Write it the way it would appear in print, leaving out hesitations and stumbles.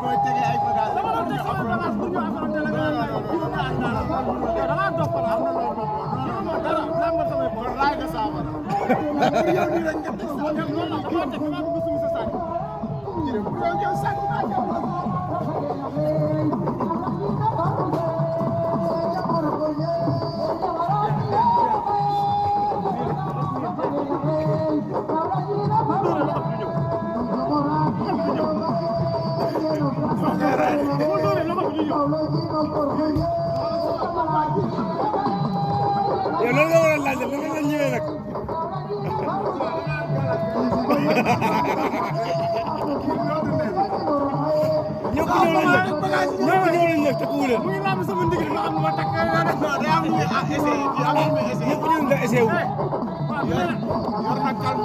koy tegee ay bagages. dama doon teg sama bagage pour ñu affronter la nga naan kii ba nga àndal. yow da ngaa dox ko la. am na loolu moom non dara làmbar samay bopp. raay nga saafara. yow nii rek nga teg saafara. yow loolu la damaa teg damaa bëgg suñu sa saak. yow sànq naa yow. yow loolu nga war a laaj lan la ñëwee nag. ñëpp ñëw nañ nag takku leen. mu ngi laam sama ndigil ma xam ne ma takk. non day am lu ñuy essayé fii am na lu ñuy essayé. ñëpp ñëw nga essayé wu. yor na calme.